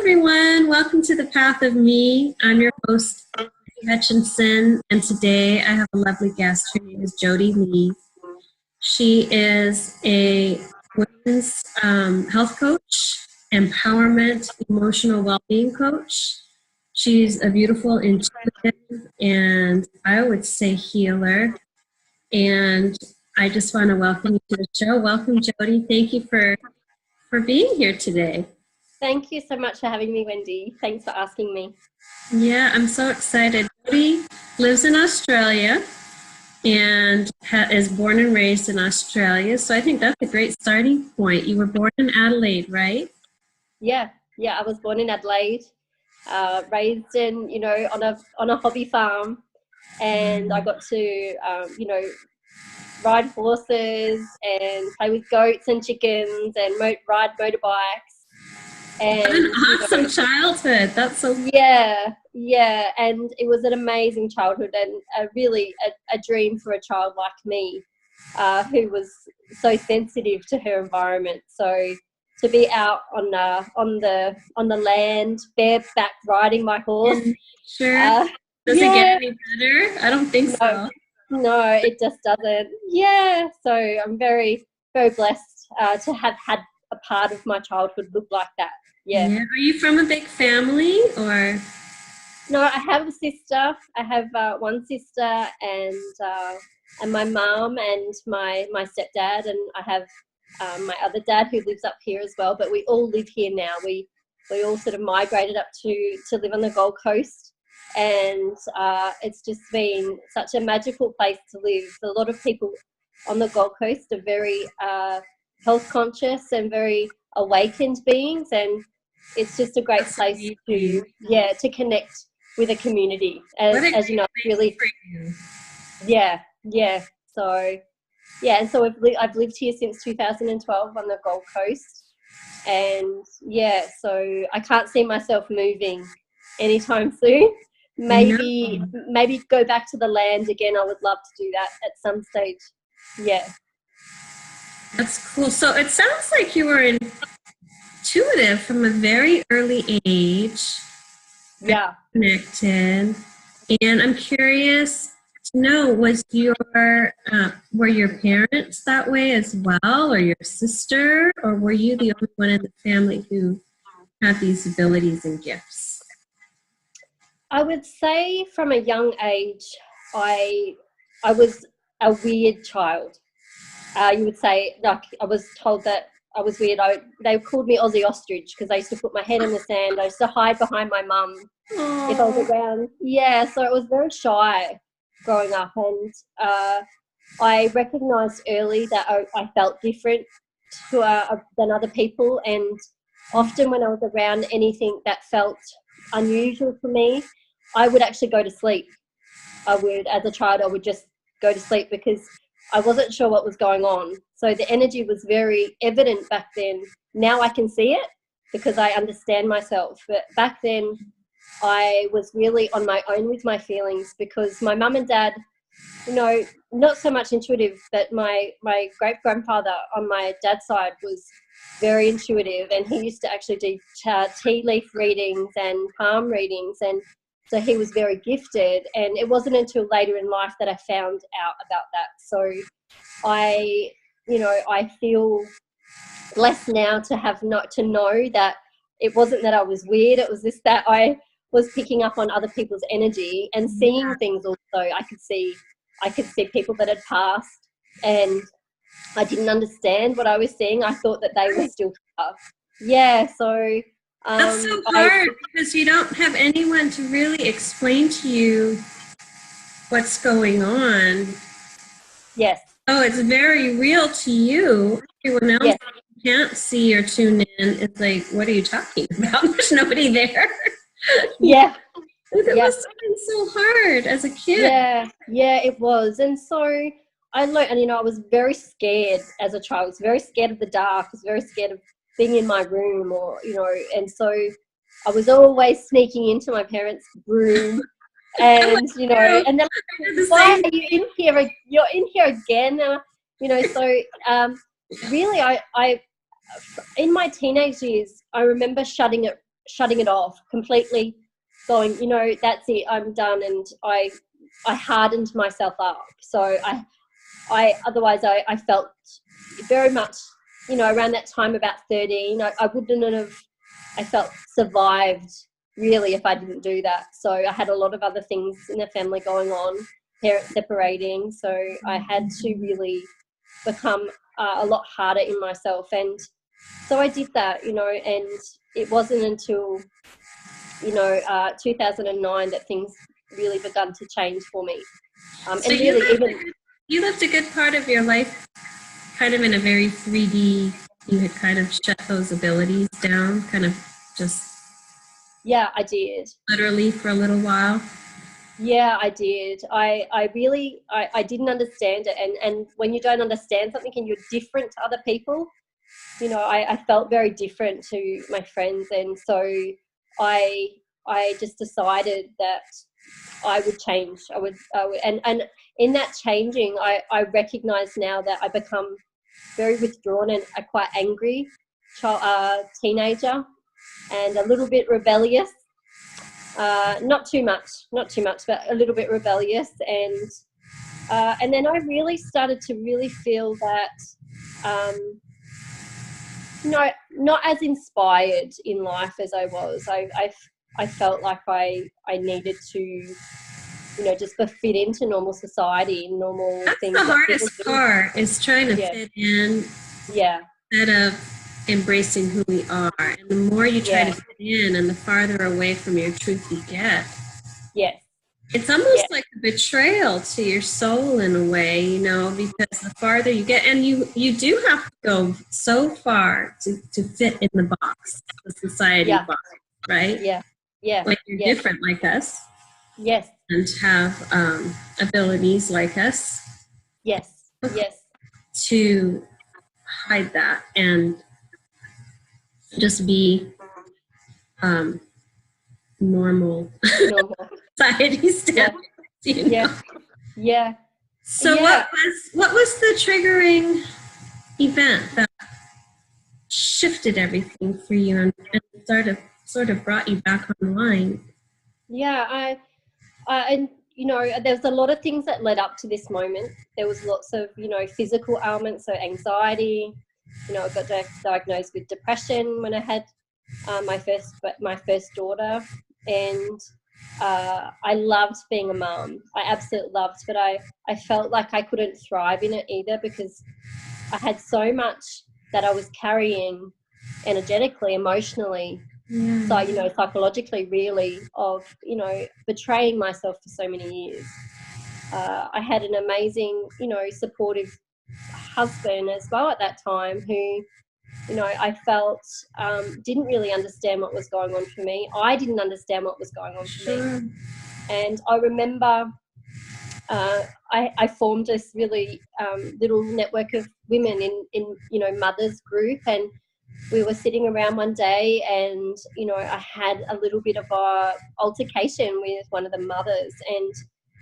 everyone. Welcome to The Path of Me. I'm your host, Hutchinson, and today I have a lovely guest. Her name is Jodie Lee. She is a women's health coach, empowerment, emotional well-being coach. She's a beautiful, intuitive, and I would say healer. And I just want to welcome you to the show. Welcome, Jodie. Thank you for being here today. Thank you so much for having me, Wendy. Thanks for asking me. Yeah, I'm so excited. Jodie lives in Australia and is born and raised in Australia. So I think that's a great starting point. You were born in Adelaide, right? Yeah, I was born in Adelaide, raised in, on a hobby farm, and I got to, ride horses and play with goats and chickens and ride motorbikes. And what an awesome childhood. That's so cool. Yeah, and it was an amazing childhood and a dream for a child like me, who was so sensitive to her environment. So to be out on the land, bareback, riding my horse. Sure. Does it get any better? I don't think so. No, it just doesn't. Yeah, so I'm very, very blessed to have had a part of my childhood look like that. Yeah. Are you from a big family or? No, I have a sister. I have one sister and my mum and my stepdad, and I have my other dad who lives up here as well. But we all live here now. We all sort of migrated up to live on the Gold Coast, and it's just been such a magical place to live. A lot of people on the Gold Coast are very health conscious and very awakened beings, and it's just a great place to connect with a community. As you know, really. So and so I've lived here since 2012 on the Gold Coast, and so I can't see myself moving anytime soon. Maybe go back to the land again. I would love to do that at some stage. Yeah. That's cool. So it sounds like you were intuitive from a very early age. Yeah. Connected. And I'm curious to know, were your parents that way as well, or your sister, or were you the only one in the family who had these abilities and gifts? I would say from a young age, I was a weird child. You would say, like, I was told that I was weird. They called me Aussie Ostrich because I used to put my head in the sand. I used to hide behind my mum if I was around. Yeah, so I was very shy growing up, and I recognised early that I felt different than other people, and often when I was around anything that felt unusual for me, I would actually go to sleep. As a child, I would just go to sleep because I wasn't sure what was going on. So the energy was very evident back then. Now I can see it because I understand myself. But back then I was really on my own with my feelings because my mum and dad, not so much intuitive, but my great-grandfather on my dad's side was very intuitive, and he used to actually do tea leaf readings and palm readings, and so he was very gifted. And it wasn't until later in life that I found out about that. So I feel blessed now to know that it wasn't that I was weird. It was just that I was picking up on other people's energy and seeing things. Also, I could see people that had passed, and I didn't understand what I was seeing. I thought that they were still here. Yeah, so that's so hard because you don't have anyone to really explain to you what's going on. Yes. Oh, it's very real to you. Everyone else can't see or tune in. It's like, what are you talking about? There's nobody there. Yeah. It must have been so hard as a kid. Yeah, it was. And so I learned, and I was very scared as a child. I was very scared of the dark. I was very scared of being in my room, and so I was always sneaking into my parents' room, and and then why are you in here? You're in here again, So really, I in my teenage years, I remember shutting it shutting it off completely, going, you know, that's it, I'm done. And I hardened myself up. So I felt very much, you know, around that time, about 13, I wouldn't have, I felt, survived really if I didn't do that. So I had a lot of other things in the family going on, parents separating. So I had to really become a lot harder in myself. And so I did that, you know, and it wasn't until, you know, 2009 that things really begun to change for me. So and really, you lived a good part of your life kind of in a very 3D, you had kind of shut those abilities down, kind of just... Yeah, I did. Literally for a little while? Yeah, I did. I really didn't understand it. And when you don't understand something and you're different to other people, you know, I felt very different to my friends. And so I just decided that I would change. I would and in that changing, I recognize now that I become very withdrawn and a quite angry teenager, and a little bit rebellious. Not too much, but a little bit rebellious. And then I really started to really feel that, not as inspired in life as I was. I felt like I needed to, you know, just fit into normal society, normal That's things. the hardest part, is trying to fit in. Yeah. Instead of embracing who we are. And the more you try to fit in and the farther away from your truth you get. Yes. It's almost like a betrayal to your soul in a way, you know, because the farther you get, and you do have to go so far to fit in the box, the society box, right? Yeah. Yeah. Like you're different like us. Yes. And have abilities like us. Yes. Yes. To hide that and just be normal society standards. You know? Yeah. So what was the triggering event that shifted everything for you and sort of brought you back online? Yeah, and you know, there was a lot of things that led up to this moment. There was lots of, you know, physical ailments, so anxiety. You know, I got diagnosed with depression when I had my first daughter, and I loved being a mum. I absolutely loved, but I felt like I couldn't thrive in it either, because I had so much that I was carrying energetically, emotionally, so, you know, psychologically, really, of, you know, betraying myself for so many years. I had an amazing, you know, supportive husband as well at that time, who, you know, I felt didn't really understand what was going on for me. I didn't understand what was going on for me. And I remember I formed this really little network of women in, you know, mothers group, and we were sitting around one day, and, you know, I had a little bit of a altercation with one of the mothers, and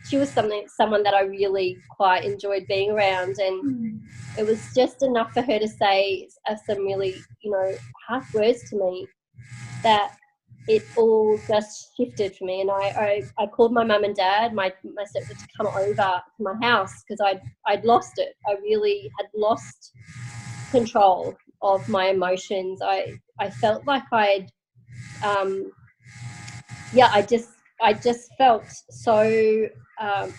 she was someone that I really quite enjoyed being around, and it was just enough for her to say some really, you know, harsh words to me that it all just shifted for me. And I called my mum and dad, my stepdad, to come over to my house, because I'd lost it. I really had lost control of my emotions. I felt like I just felt so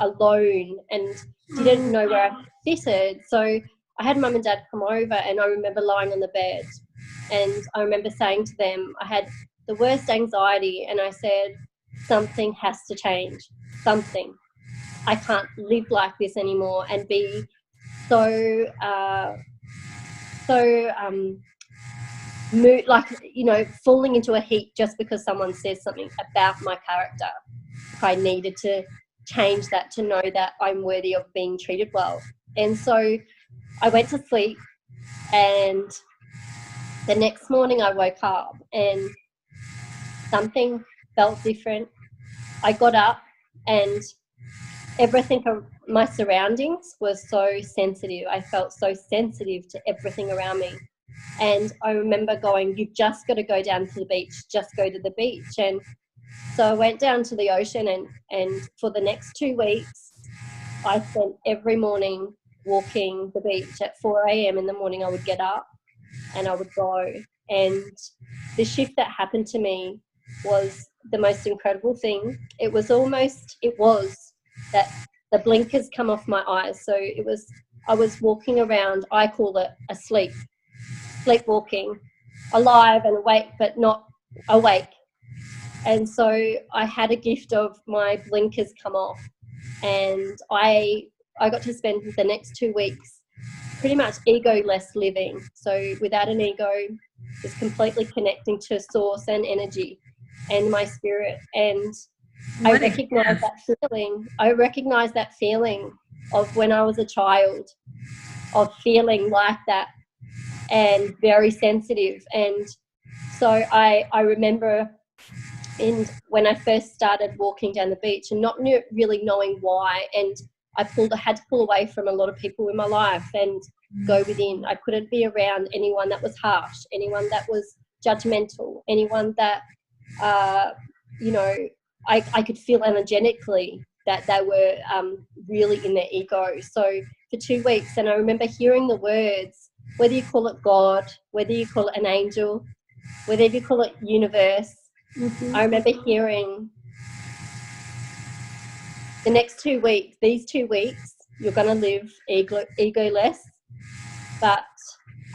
alone and didn't know where I fitted. So I had mum and dad come over, and I remember lying on the bed, and I remember saying to them, I had the worst anxiety, and I said, something has to change, something. I can't live like this anymore and be so like, you know, falling into a heap just because someone says something about my character. I needed to change that, to know that I'm worthy of being treated well. And so I went to sleep, and the next morning I woke up and something felt different. I got up, and everything, my surroundings were so sensitive. I felt so sensitive to everything around me. And I remember going, you've just got to go down to the beach, just go to the beach. And so I went down to the ocean, and for the next 2 weeks, I spent every morning walking the beach. At 4 a.m. in the morning, I would get up and I would go. And the shift that happened to me was the most incredible thing. It was that the blinkers come off my eyes. So I was walking around, I call it sleepwalking, alive and awake, but not awake. And so I had a gift of my blinkers come off, and I got to spend the next 2 weeks pretty much ego-less living. So without an ego, just completely connecting to source and energy and my spirit. And I recognize that feeling of when I was a child, of feeling like that and very sensitive. And so I remember when I first started walking down the beach and not really knowing why, and I had to pull away from a lot of people in my life and go within. I couldn't be around anyone that was harsh, anyone that was judgmental, anyone that, I could feel energetically that they were really in their ego. So for 2 weeks, and I remember hearing the words, whether you call it God, whether you call it an angel, whether you call it universe, I remember hearing the next 2 weeks, these 2 weeks, you're going to live ego-less, but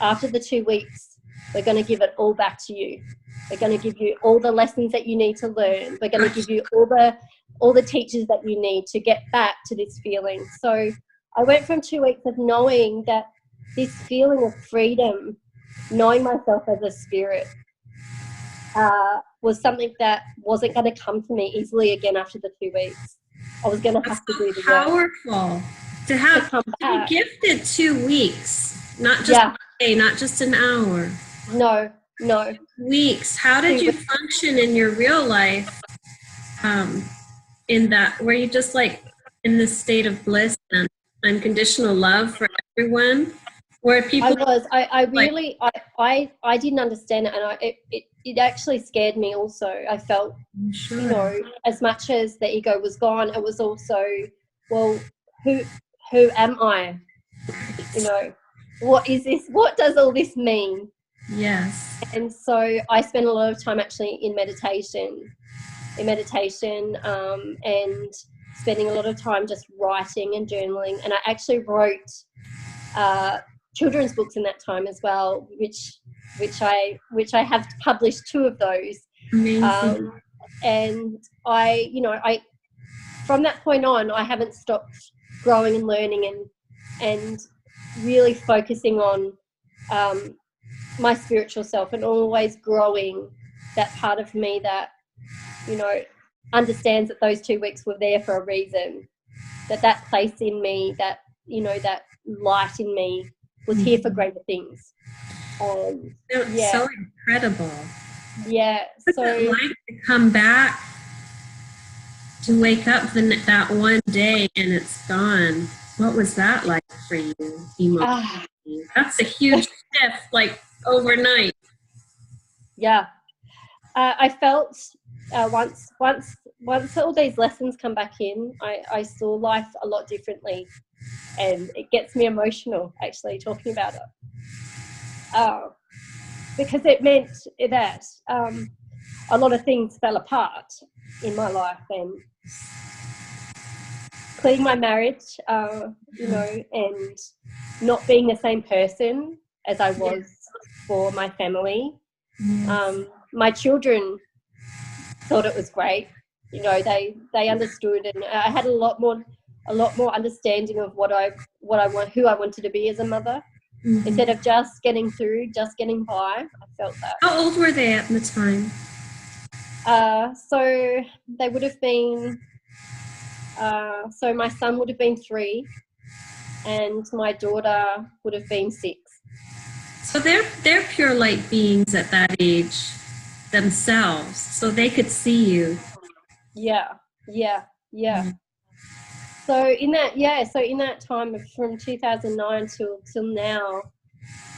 after the 2 weeks, we're going to give it all back to you. We're going to give you all the lessons that you need to learn. We're going to give you all the teachers that you need to get back to this feeling. So I went from 2 weeks of knowing that this feeling of freedom, knowing myself as a spirit, was something that wasn't going to come to me easily again after the 2 weeks. I was going to have to do the work. Powerful to be gifted 2 weeks, not just a day, not just an hour. No. Weeks. How did you function in your real life? In that, were you just like in this state of bliss and unconditional love for everyone? Where people? I was. I didn't understand it, and it actually scared me. Also, I felt, as much as the ego was gone, it was also, well, who am I? What is this? What does all this mean? Yes. And so I spent a lot of time actually in meditation, and spending a lot of time just writing and journaling. And I actually wrote children's books in that time as well, which I have published 2 of those. Amazing. And I from that point on, I haven't stopped growing and learning and really focusing on my spiritual self, and always growing that part of me that understands that those 2 weeks were there for a reason, that place in me, that that light in me was here for greater things. So incredible. Yeah. What's it like to come back, to wake up that one day and it's gone? What was that like for you emotionally? That's a huge shift, like overnight. Yeah. I felt once all these lessons come back in, I saw life a lot differently, and it gets me emotional actually talking about it, because it meant that a lot of things fell apart in my life, and including my marriage, and not being the same person as I was for my family. My children thought it was great. They understood, and I had a lot more understanding of what I want, who I wanted to be as a mother. Instead of just getting through, just getting by. I felt that. How old were they at the time? So they would have been, so my son would have been 3 and my daughter would have been 6. So they're pure light beings at that age themselves, so they could see you. Yeah. So in that time from 2009 till now,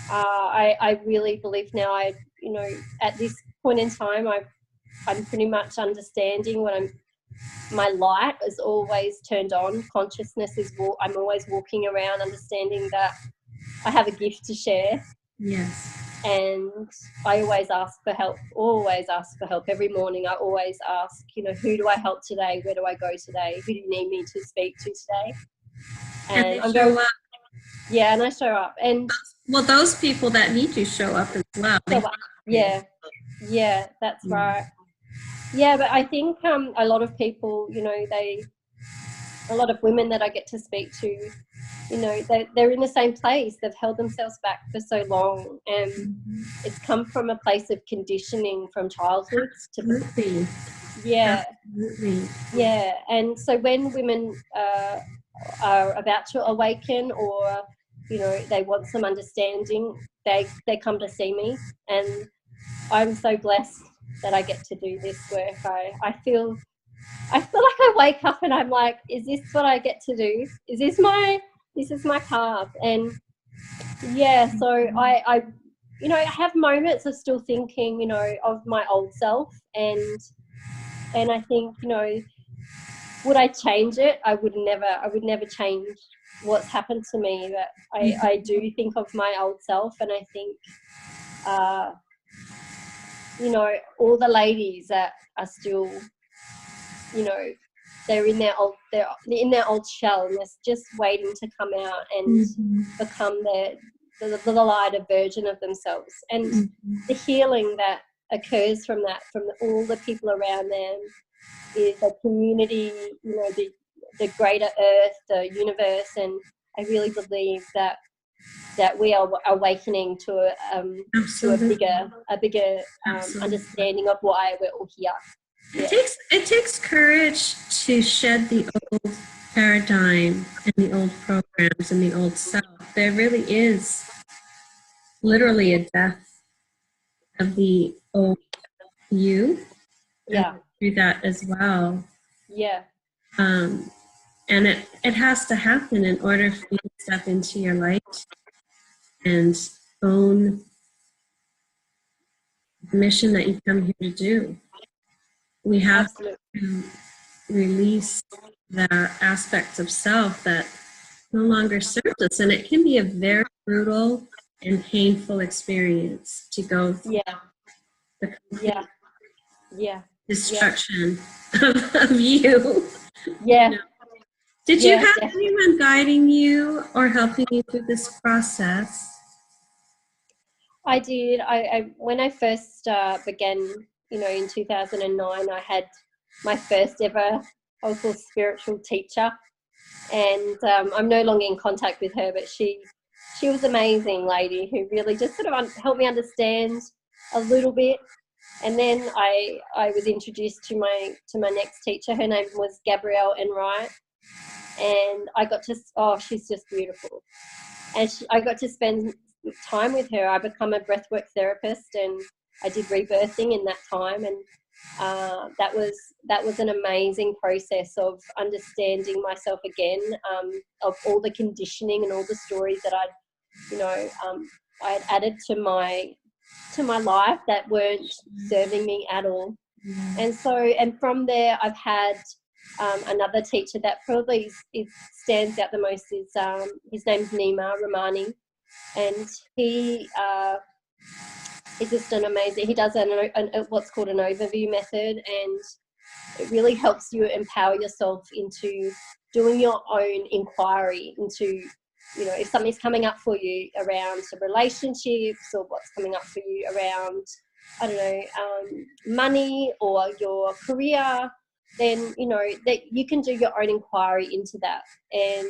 I really believe now, at this point in time, I'm pretty much understanding my light is always turned on. Consciousness is, I'm always walking around understanding that I have a gift to share. Yes. And I always ask for help, Every morning I always ask, who do I help today? Where do I go today? Who do you need me to speak to today? And they show up. Yeah, and I show up. And well, those people that need to show up as well. Yeah, that's right. Yeah, but I think a lot of people, a lot of women that I get to speak to, they're in the same place. They've held themselves back for so long, and it's come from a place of conditioning from childhood. Absolutely. Yeah. Absolutely. Yeah. And so when women are about to awaken, or, they want some understanding, they come to see me, and I'm so blessed that I get to do this work. I feel like I wake up and I'm like, is this what I get to do? This is my path. And yeah, so I have moments of still thinking, of my old self, and I think, would I change it? I would never change what's happened to me. But I do think of my old self, and I think, all the ladies that are still, they're in their old shell, and they're just waiting to come out and become the lighter version of themselves. And the healing that occurs from that, from all the people around them, is the community, the greater earth, the universe. And I really believe that we are awakening to a bigger understanding of why we're all here. Yeah. It takes courage to shed the old paradigm and the old programs and the old self. There really is literally a death of the old you. Yeah. Through that as well. Yeah. And it has to happen in order for you to step into your light and own the mission that you come here to do. We have to release the aspects of self that no longer serves us, and it can be a very brutal and painful experience to go through the complete destruction of you. Yeah. Did you have anyone guiding you or helping you through this process? I did. I when I first began, in 2009, I had my first ever, I was called spiritual teacher, and I'm no longer in contact with her, but she was an amazing lady who really just sort of helped me understand a little bit. And then I was introduced to my next teacher. Her name was Gabrielle Enright, and I got to, she's just beautiful. And I got to spend time with her. I become a breathwork therapist, and I did rebirthing in that time. And that was an amazing process of understanding myself again, of all the conditioning and all the stories that I had added to my life that weren't serving me at all. And from there, I've had another teacher that probably stands out the most. Is his name's Nima Ramani, and he is just an amazing. He does what's called an overview method, and it really helps you empower yourself into doing your own inquiry into, if something's coming up for you around some relationships, or what's coming up for you around, I don't know, money or your career, then, that you can do your own inquiry into that. And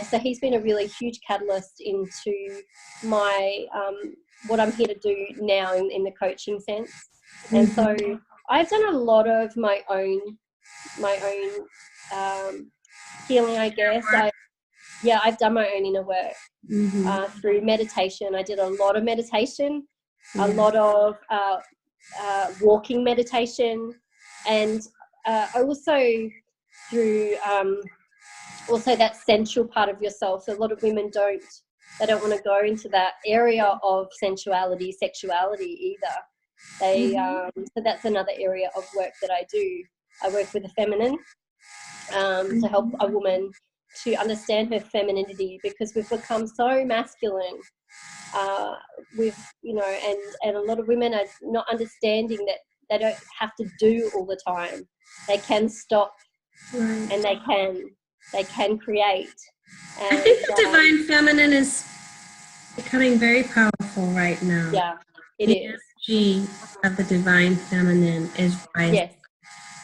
so he's been a really huge catalyst into my, what I'm here to do now in the coaching sense. And so I've done a lot of my own healing, I guess. I've done my own inner work through meditation. I did a lot of meditation, a lot of walking meditation, and also through also that sensual part of yourself. A lot of women don't They don't want to go into that area of sensuality, sexuality either. They so that's another area of work that I do. I work with the feminine to help a woman to understand her femininity, because we've become so masculine. With and a lot of women are not understanding that they don't have to do all the time. They can stop, and they can create. And, I think the divine feminine is becoming very powerful right now. Yeah, it the is. energy of the divine feminine is rising. Yes.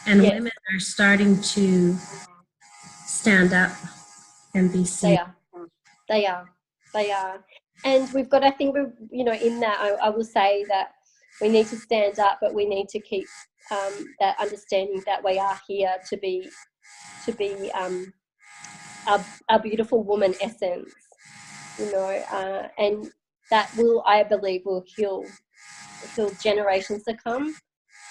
And Yes. women are starting to stand up and be seen. They are. And we've got, I think, we're, in that, I will say that we need to stand up, but we need to keep that understanding that we are here to be a beautiful woman essence, and that will, I believe, will heal generations to come.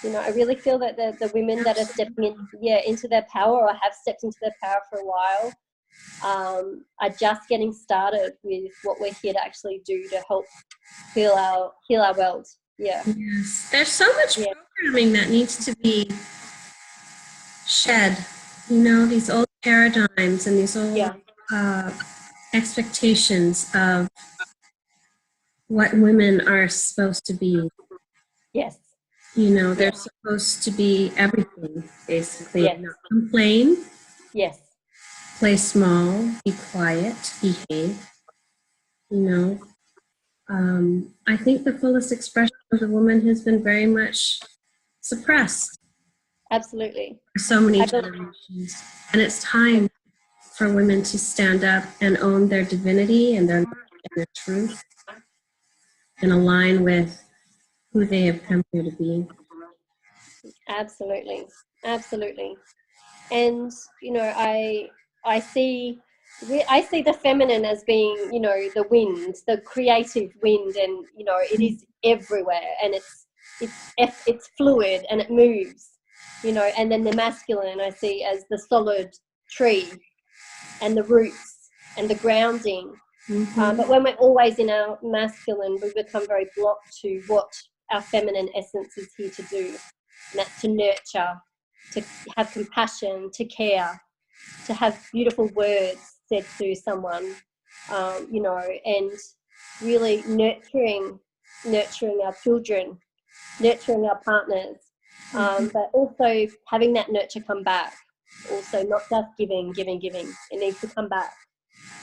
I really feel that the women that are stepping into their power, or have stepped into their power for a while, are just getting started with what we're here to actually do to help heal our world. Yeah. Yes. There's so much programming that needs to be shed. These old paradigms and these old expectations of what women are supposed to be. Yes. They're supposed to be everything, basically. Yes. Not complain. Yes. Play small, be quiet, behave. I think the fullest expression of the woman has been very much suppressed. Absolutely. For so many generations. And it's time for women to stand up and own their divinity and their truth and align with who they have come here to be. Absolutely. And I see the feminine as being, the wind, the creative wind, and it is everywhere, and it's fluid and it moves, and then the masculine I see as the solid tree and the roots and the grounding. But when we're always in our masculine, we become very blocked to what our feminine essence is here to do, and that's to nurture, to have compassion, to care, to have beautiful words said to someone, and really nurturing our children, nurturing our partners, but also having that nurture come back. Also, not just giving. It needs to come back.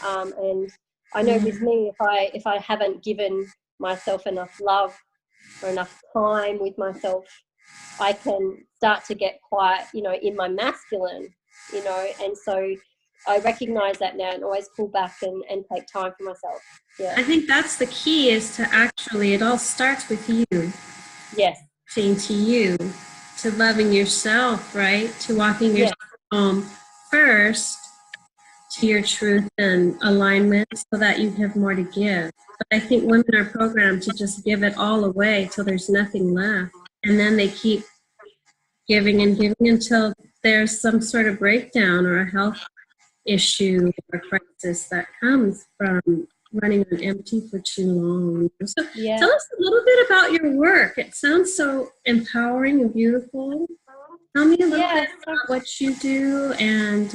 And I know with me, if I haven't given myself enough love or enough time with myself, I can start to get quite, in my masculine, and so I recognize that now and always pull back and take time for myself. Yeah. I think that's the key, is to actually, it all starts with you. Yes. Saying to you, to loving yourself, right? To walking yourself home first, to your truth and alignment, so that you have more to give. But I think women are programmed to just give it all away till there's nothing left. And then they keep giving and giving until there's some sort of breakdown or a health issue or crisis that comes from running on empty for too long. So tell us a little bit about your work. It sounds so empowering and beautiful. Tell me a little bit about what you do. And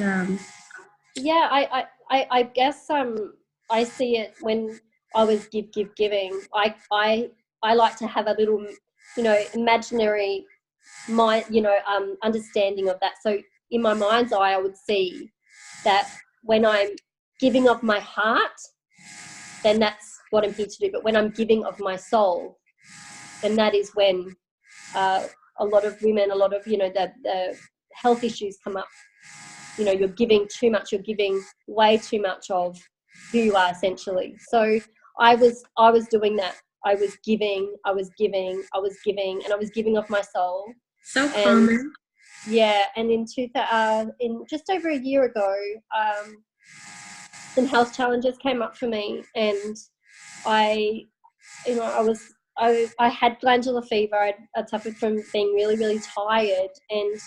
I guess I see it when I was giving. I like to have a little, imaginary mind, understanding of that. So in my mind's eye, I would see that when I'm giving of my heart, then that's what I'm here to do. But when I'm giving of my soul, then that is when a lot of women, the health issues come up. You're giving too much, you're giving way too much of who you are, essentially. So I was doing that. I was giving, and I was giving of my soul. So common. Yeah, and in just over a year ago, some health challenges came up for me, and I had glandular fever. I suffered from being really, really tired, and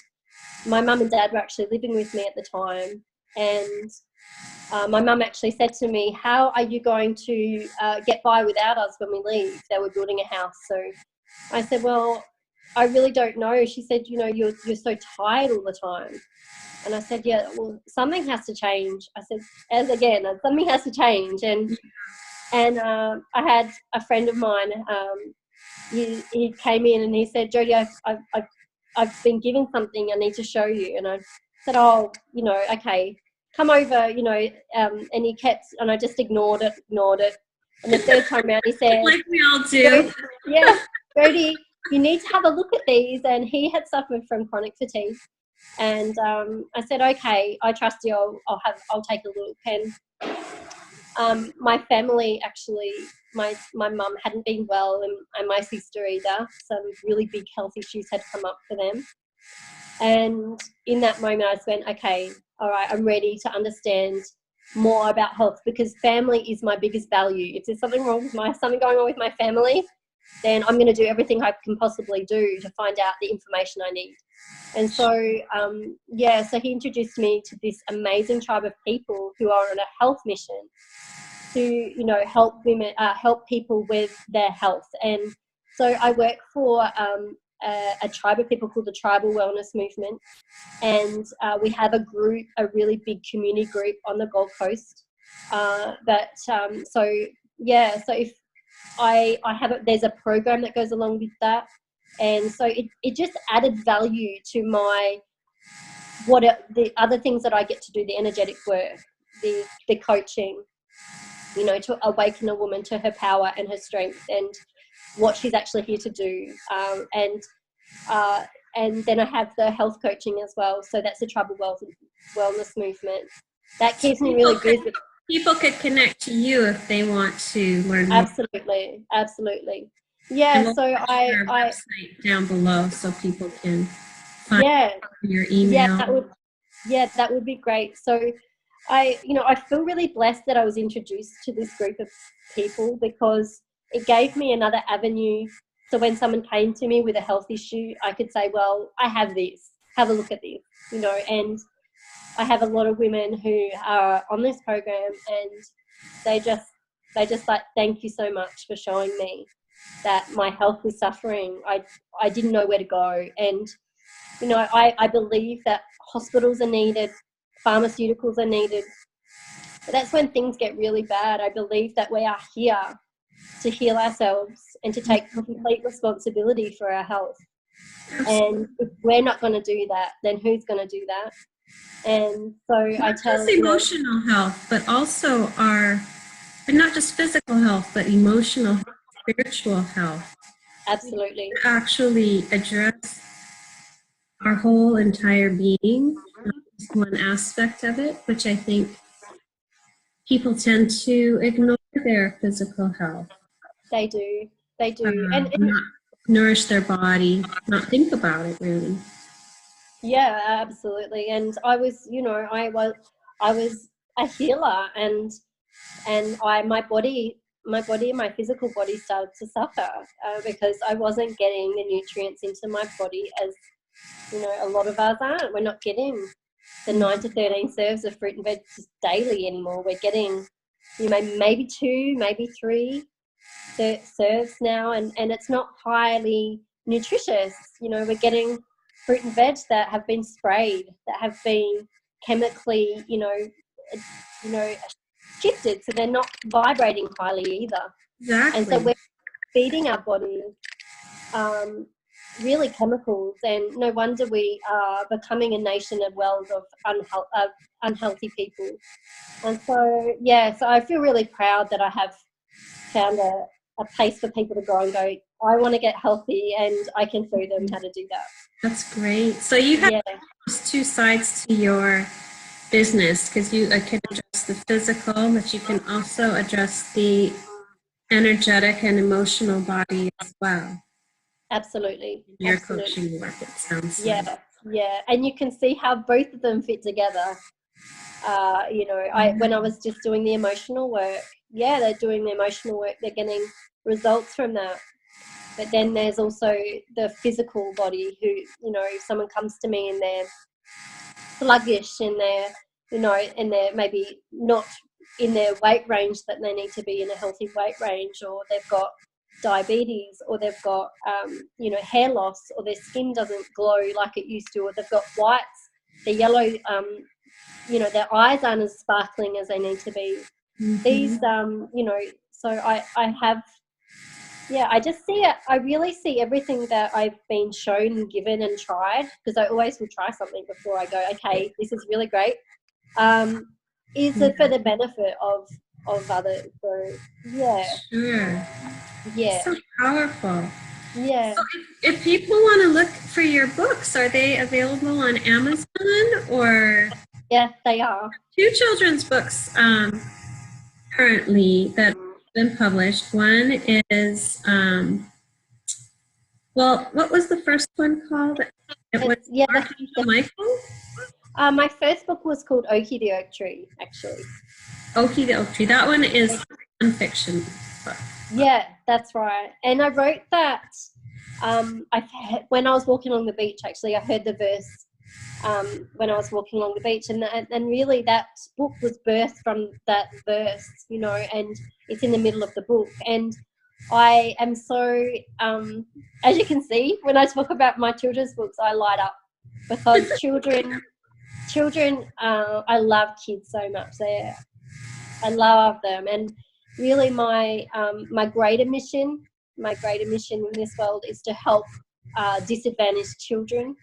my mum and dad were actually living with me at the time, and My mum actually said to me, how are you going to get by without us when we leave? They were building a house. So I said, well, I really don't know. She said, you know, you're so tired all the time. And I said, yeah, well, something has to change. I said, something has to change. And I had a friend of mine, he came in and he said, Jodie, I've been given something I need to show you. And I said, oh, you know, okay, come over, you know, and he kept, and I just ignored it. And the third time around, he said, like we all do. Yeah, Jodie, you need to have a look at these. And he had suffered from chronic fatigue. And I said, okay, I trust you. I'll take a look. And my family actually, my mum hadn't been well, and my sister either. Some really big health issues had come up for them. And in that moment, I just went, okay, all right, I'm ready to understand more about health, because family is my biggest value. If there's something going on with my family, then I'm going to do everything I can possibly do to find out the information I need. And so, so he introduced me to this amazing tribe of people who are on a health mission to, you know, help women, help people with their health. And so I work for a tribe of people called the Tribal Wellness Movement. And we have a group, a really big community group on the Gold Coast. So if I have there's a program that goes along with that. And so it just added value to the other things that I get to do, the energetic work, the coaching, you know, to awaken a woman to her power and her strength and what she's actually here to do. And then I have the health coaching as well. So that's the Tribal Wellness Movement. That keeps me really busy. People could connect to you if they want to learn more. Absolutely. Yeah, so I website down below so people can find your email. That would be great. So I feel really blessed that I was introduced to this group of people, because it gave me another avenue. So when someone came to me with a health issue, I could say, well, I have this, have a look at this, you know. And I have a lot of women who are on this program, and they just like, thank you so much for showing me that my health was suffering. I didn't know where to go. And, you know, I believe that hospitals are needed, pharmaceuticals are needed. But that's when things get really bad. I believe that we are here to heal ourselves and to take complete responsibility for our health. And if we're not going to do that, then who's going to do that? And so not just emotional health, but also not just physical health, but emotional, spiritual health. Absolutely. We actually address our whole entire being, not just one aspect of it, which I think people tend to ignore their physical health. They do. And not nourish their body, not think about it really. Yeah, absolutely. And I was, you know, I was a healer, and my body, my physical body started to suffer because I wasn't getting the nutrients into my body, as, you know, a lot of us aren't. We're not getting the 9 to 13 serves of fruit and veg daily anymore. We're getting, you know, maybe 2, maybe 3 serves now, and it's not highly nutritious. You know, we're getting fruit and veg that have been sprayed, that have been chemically, you know, shifted, so they're not vibrating highly either. Exactly. And so we're feeding our body really chemicals, and no wonder we are becoming a nation of wells of unhealthy people. And so, so I feel really proud that I have found a place for people to go and go, I want to get healthy, and I can show them how to do that. That's great. So you have two sides to your business, because you can address the physical, but you can also address the energetic and emotional body as well. Absolutely. Your coaching work, it sounds like. Yeah. And you can see how both of them fit together. You know, when I was just doing the emotional work, they're doing the emotional work, they're getting results from that. But then there's also the physical body who, you know, if someone comes to me and they're sluggish and you know, and they're maybe not in their weight range that they need to be in a healthy weight range, or they've got diabetes, or they've got you know, hair loss, or their skin doesn't glow like it used to, or they've got whites, they're yellow, you know, their eyes aren't as sparkling as they need to be. These you know, so I have, yeah, I just see it. I really see everything that I've been shown and given and tried, because I always will try something before I go, okay, this is really great. Is it for the benefit of others? So yeah, Sure. yeah, So powerful. yeah. So if people want to look for your books, are they available on Amazon, or Yeah, they are. 2 children's books currently that have been published? One is, well, what was the first one called? It was Yeah, Archangel Michael? my first book was called Okie the Oak Tree, actually. Okie the Oak Tree. That one is nonfiction book. Yeah, that's right. And I wrote that when I was walking along the beach, actually. I heard the verse when I was walking along the beach, and really that book was birthed from that verse, you know, and it's in the middle of the book. And I am so, as you can see, when I talk about my children's books, I light up, because children, I love kids so much. I love them, and really my greater mission in this world is to help disadvantaged children.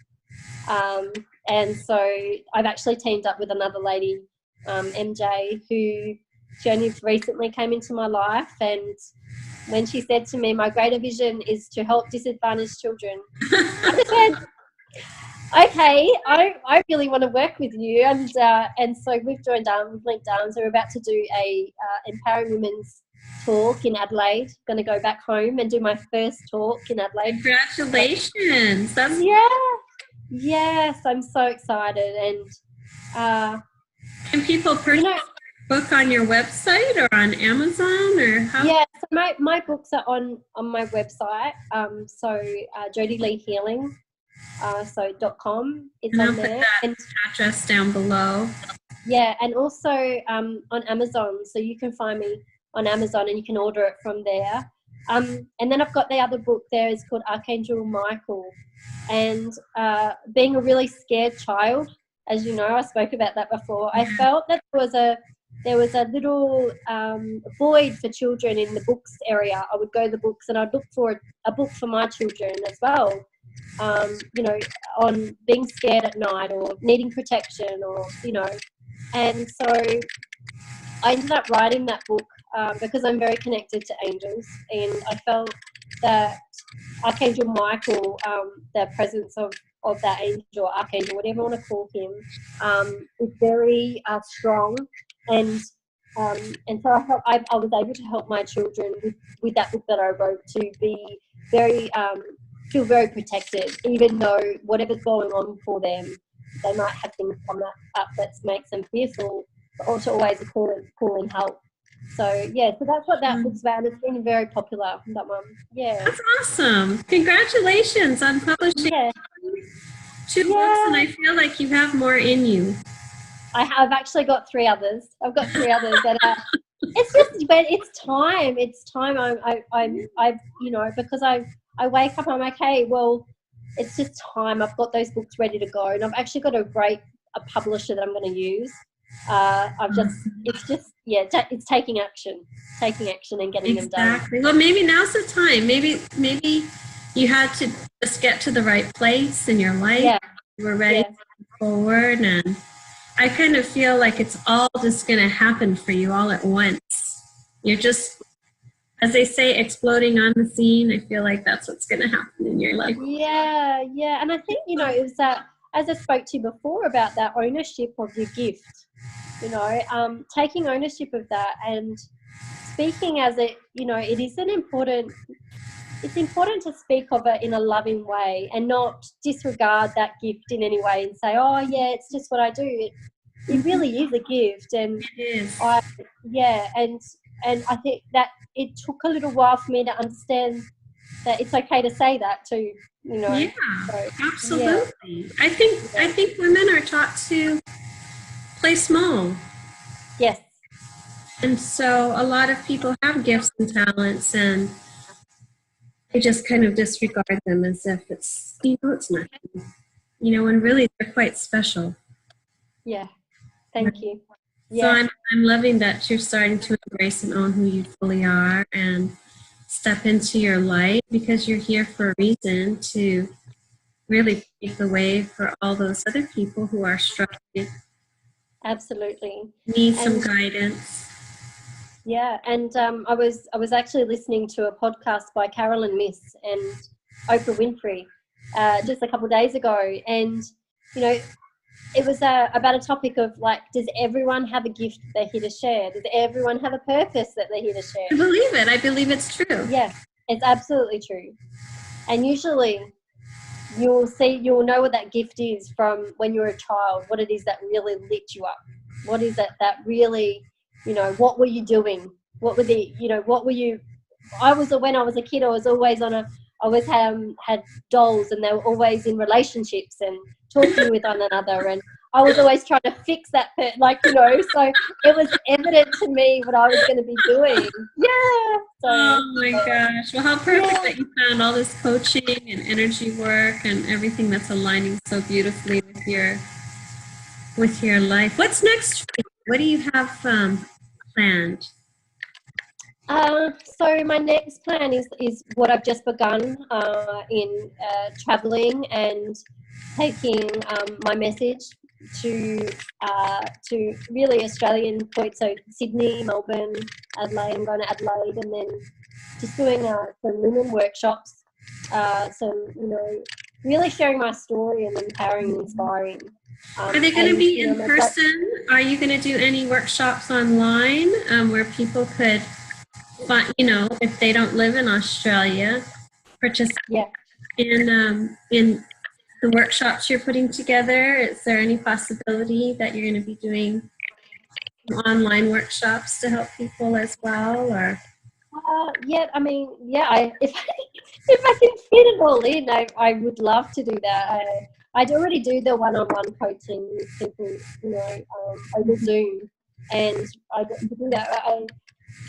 And so I've actually teamed up with another lady, MJ, who she only recently came into my life, and when she said to me, my greater vision is to help disadvantaged children, I just went, okay, I really want to work with you. And so we've joined we've linked arms. We're about to do a Empowering Women's talk in Adelaide. Going to go back home and do my first talk in Adelaide. Congratulations. That's Yes, I'm so excited. And can people purchase the book on your website or on Amazon, or how? Yeah, so my books are on my website. So Jodie Lee Healing. So .com, it's And I'll on put there. that And address down below. yeah, and also on Amazon, so you can find me on Amazon and you can order it from there. And then I've got the other book there, is called Archangel Michael. And being a really scared child, as you know, I spoke about that before, I felt that there was a little void for children in the books area. I would go to the books and I'd look for a book for my children as well. You know, on being scared at night or needing protection, or, you know. And so I ended up writing that book because I'm very connected to angels, and I felt that Archangel Michael, the presence of that angel, archangel, whatever you want to call him, is very strong. And so I was able to help my children with that book that I wrote, to be very feel very protected, even though whatever's going on for them, they might have things come up that makes them fearful, but also always calling help. So yeah, so that's what that book's about. It's been very popular, that one. Yeah. That's awesome. Congratulations on publishing 2 books, and I feel like you have more in you. I've actually got 3 others. I've got 3 others that are. It's just, but it's time. It's time. I've you know, because I wake up, I'm okay, well, it's just time. I've got those books ready to go, and I've actually got a publisher that I'm going to use. It's taking action and getting them done. Exactly. Well, maybe now's the time. Maybe you had to just get to the right place in your life. Yeah. You were ready to move forward, and I kind of feel like it's all just going to happen for you all at once. You're just, as they say, exploding on the scene. I feel like that's what's going to happen in your life. Yeah. And I think, you know, it was that, as I spoke to you before about that ownership of your gift, you know, taking ownership of that and speaking as it, you know, it's important to speak of it in a loving way and not disregard that gift in any way and say, oh yeah, it's just what I do. It really is a gift. And it is. And I think that it took a little while for me to understand that it's okay to say that too, you know. Yeah, so, absolutely. Yeah. I think women are taught to play small. Yes. And so a lot of people have gifts and talents, and they just kind of disregard them as if it's, it's nothing. When really they're quite special. Yeah. Thank you. So I'm loving that you're starting to embrace and own who you fully are and step into your light, because you're here for a reason, to really pave the way for all those other people who are struggling. Absolutely. Need some guidance. Yeah, and I was actually listening to a podcast by Carolyn Miss and Oprah Winfrey just a couple of days ago, and it was about a topic of, like, does everyone have a gift they're here to share? Does everyone have a purpose that they're here to share? I believe it. I believe it's true. Yeah, it's absolutely true. And usually you'll know what that gift is from when you're a child, what it is that really lit you up. What is it that really, what were you doing? What were when I was a kid, I was always had dolls, and they were always in relationships and talking with one another, and I was always trying to fix that so it was evident to me what I was going to be doing. Yeah. So, oh my gosh. Well, how perfect that you found all this coaching and energy work and everything that's aligning so beautifully with your life. What's next for you? What do you have planned? So my next plan is what I've just begun in traveling and taking my message to really Australian points, so Sydney, Melbourne, Adelaide. I'm going to Adelaide, and then just doing some women workshops, really sharing my story and empowering and inspiring. Are they going to be in person? Are you going to do any workshops online where people could find, if they don't live in Australia, participate in the workshops you're putting together? Is there any possibility that you're going to be doing online workshops to help people as well? Or if I can fit it all in, I would love to do that. I'd already do the one-on-one coaching with people, over Zoom, and I get to do that.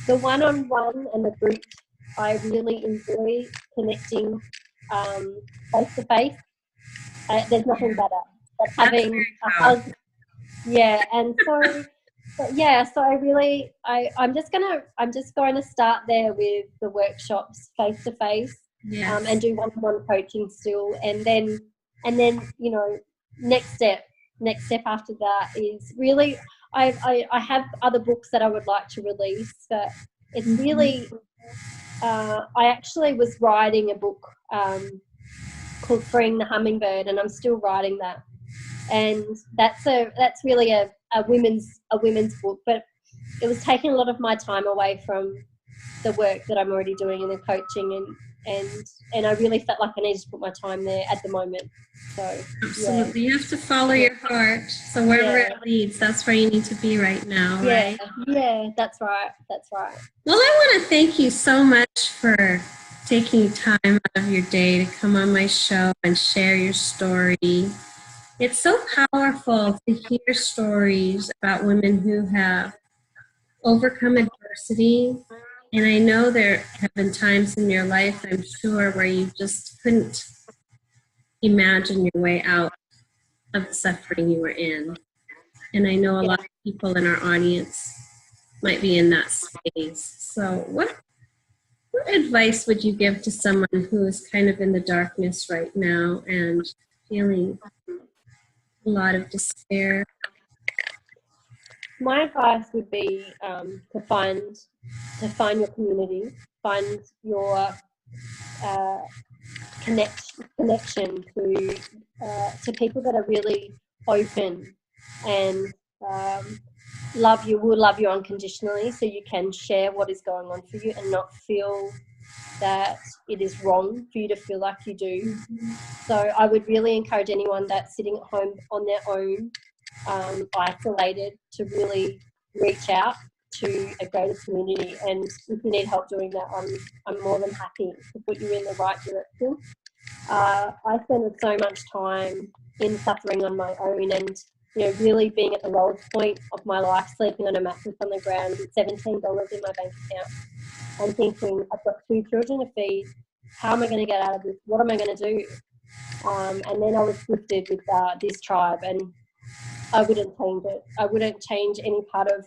The one-on-one and the group, I really enjoy connecting face-to-face. There's nothing better than having a hug. Yeah, and so I'm just going to start there with the workshops face-to-face, and do one-on-one coaching still, and then next step after that is really I have other books that I would like to release, but it's really I actually was writing a book called Freeing the Hummingbird, and I'm still writing that, and that's really a women's book, but it was taking a lot of my time away from the work that I'm already doing in the coaching, and I really felt like I needed to put my time there at the moment. So absolutely, you have to follow your heart. So wherever it leads, that's where you need to be right now, right? Yeah, that's right. Well, I want to thank you so much for taking time out of your day to come on my show and share your story. It's so powerful to hear stories about women who have overcome adversity. And I know there have been times in your life, I'm sure, where you just couldn't imagine your way out of the suffering you were in. And I know a lot of people in our audience might be in that space. So what advice would you give to someone who is kind of in the darkness right now and feeling a lot of despair? My advice would be to find your community, find your connection to people that are really open and will love you unconditionally, so you can share what is going on for you and not feel that it is wrong for you to feel like you do. So I would really encourage anyone that's sitting at home on their own, isolated, to really reach out to a greater community. And if you need help doing that, I'm more than happy to put you in the right direction. I spent so much time in suffering on my own, and really being at the lowest point of my life, sleeping on a mattress on the ground with $17 in my bank account, and thinking, I've got 2 children to feed. How am I going to get out of this? What am I going to do? And then I was gifted with this tribe, and I wouldn't change it. I wouldn't change any part of,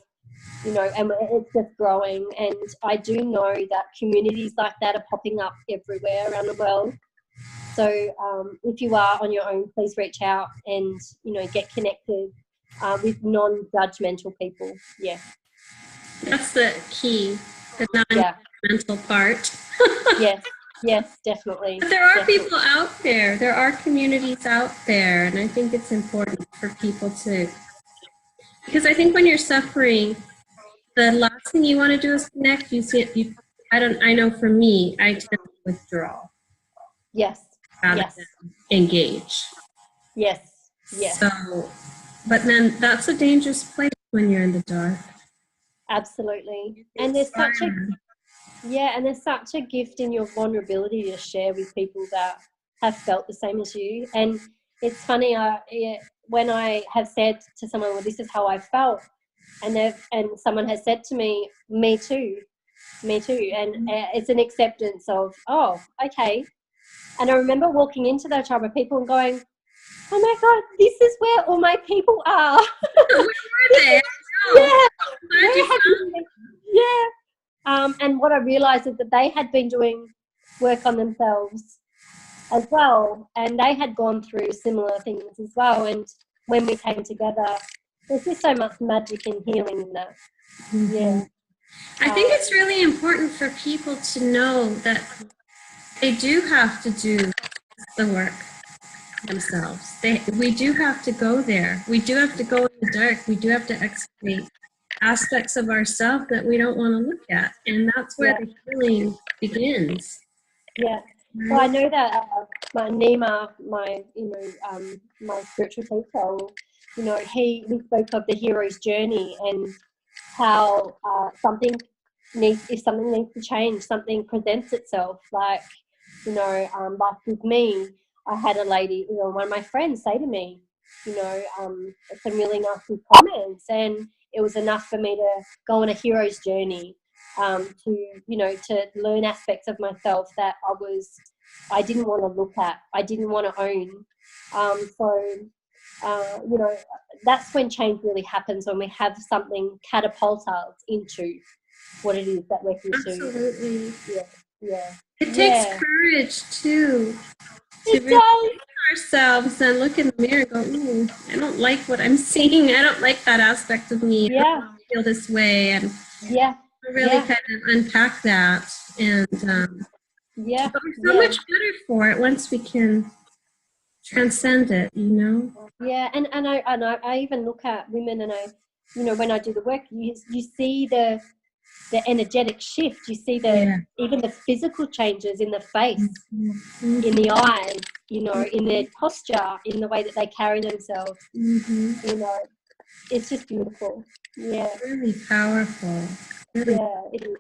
and it's just growing. And I do know that communities like that are popping up everywhere around the world. So if you are on your own, please reach out and, get connected with non-judgmental people. Yeah. That's the key, the non-judgmental part. Yes, definitely. But there are people out there. There are communities out there. And I think it's important for people to, because I think when you're suffering, the last thing you want to do is connect. I know for me, I tend to withdraw. Yes. Rather than engage. Yes. So, but then that's a dangerous place when you're in the dark. Absolutely. And there's such a gift in your vulnerability to share with people that have felt the same as you. And it's funny, when I have said to someone, well, this is how I felt, and someone has said to me, me too. And it's an acceptance of, oh, okay. And I remember walking into that tribe of people and going, oh my God, this is where all my people are. Where were they? And what I realized is that they had been doing work on themselves as well, and they had gone through similar things as well. And when we came together, there's just so much magic and healing in that. Mm-hmm. Yeah. I think it's really important for people to know that they do have to do the work themselves. We do have to go there. We do have to go in the dark. We do have to excavate aspects of ourselves that we don't want to look at, and that's where the healing begins. Yeah. Right? Well, I know that my Nima, my spiritual teacher, he spoke of the hero's journey and how if something needs to change, something presents itself. Like with me, I had a lady, one of my friends say to me, some really nasty comments, and it was enough for me to go on a hero's journey to learn aspects of myself that I didn't want to look at, I didn't want to own. That's when change really happens, when we have something catapult us into what it is that we're here to. Absolutely. Yeah. It takes courage too. It does. Ourselves and look in the mirror and go, ooh, I don't like what I'm seeing. I don't like that aspect of me. I don't feel this way. And really kind of unpack that. And but we're so much better for it once we can transcend it, Yeah, and I even look at women, and when I do the work, you see the energetic shift. You see even the physical changes in the face, in the eyes, in their posture, in the way that they carry themselves. It's just beautiful. Yeah. Really powerful. Really it is.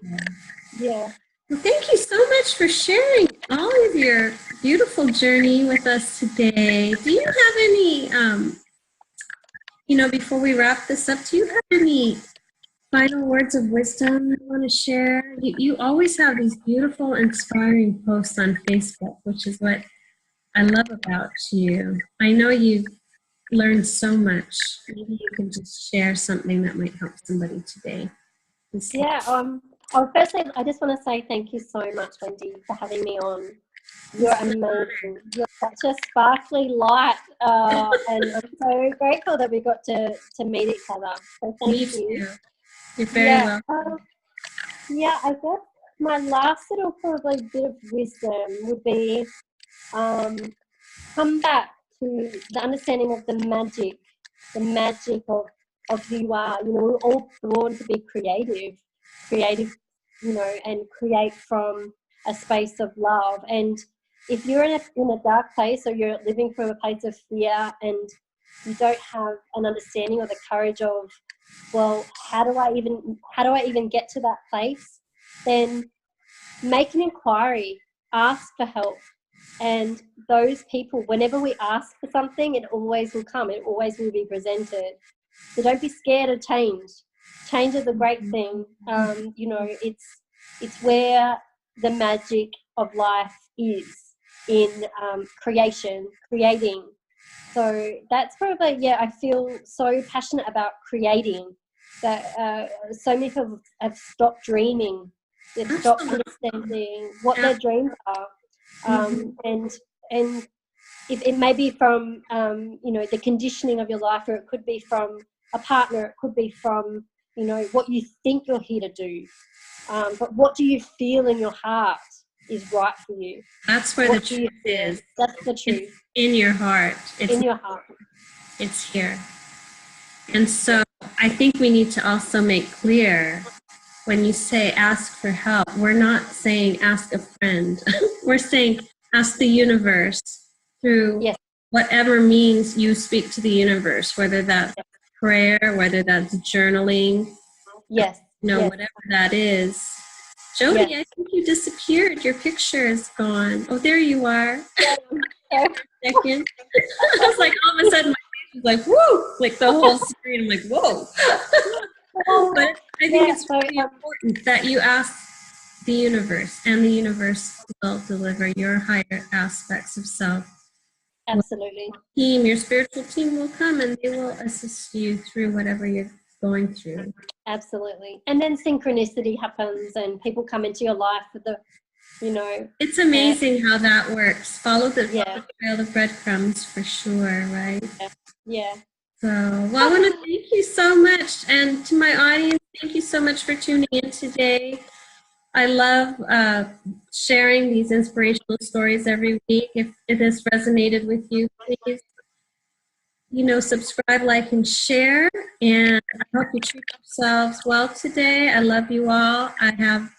Yeah. Well, thank you so much for sharing all of your beautiful journey with us today. Do you have any, before we wrap this up, do you have any final words of wisdom you want to share? You always have these beautiful, inspiring posts on Facebook, which is what I love about you. I know you've learned so much. Maybe you can just share something that might help somebody today. Firstly, I just want to say thank you so much, Wendy, for having me on. You're amazing. You're such a sparkly light, and I'm so grateful that we got to meet each other. So thank you. You're very welcome. I guess my last little probably bit of wisdom would be come back to the understanding of the magic of who you are. We're all born to be creative, and create from a space of love. And if you're in a dark place, or you're living from a place of fear, and you don't have an understanding or the courage of, well, how do I even get to that place? Then make an inquiry, ask for help, And those people, whenever we ask for something, it always will come. It always will be presented. So don't be scared of change. Change is a great thing. You know, it's where the magic of life is, in creating. So that's probably, yeah, I feel so passionate about creating that so many people have stopped dreaming. They've stopped understanding what their dreams are. And if it may be from, you know, the conditioning of your life, or it could be from a partner, it could be from, you know, what you think you're here to do. But what do you feel in your heart is right for you? That's where the truth is. That's the truth. It's in your heart. It's in your heart. It's here. And so I think we need to also make clear, when you say ask for help, we're not saying ask a friend. We're saying ask the universe through whatever means you speak to the universe, whether that's prayer, whether that's journaling, you know, whatever that is. Jodie, I think you disappeared. Your picture is gone. Oh, there you are. Second. I was like, all of a sudden, my face was like, whoa, like the whole screen. I'm like, whoa. But I think it's really important that you ask the universe, and the universe will deliver your higher aspects of self. Absolutely. Your spiritual team will come and they will assist you through whatever you're going through. Absolutely. And then synchronicity happens and people come into your life with the, you know. It's amazing how that works. Follow the trail of breadcrumbs for sure, right? Yeah. So, well, I want to thank you so much. And to my audience, thank you so much for tuning in today. I love sharing these inspirational stories every week. If this resonated with you, please, you know, subscribe, like, and share. And I hope you treat yourselves well today. I love you all. I have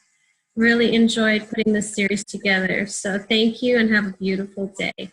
really enjoyed putting this series together. So thank you and have a beautiful day.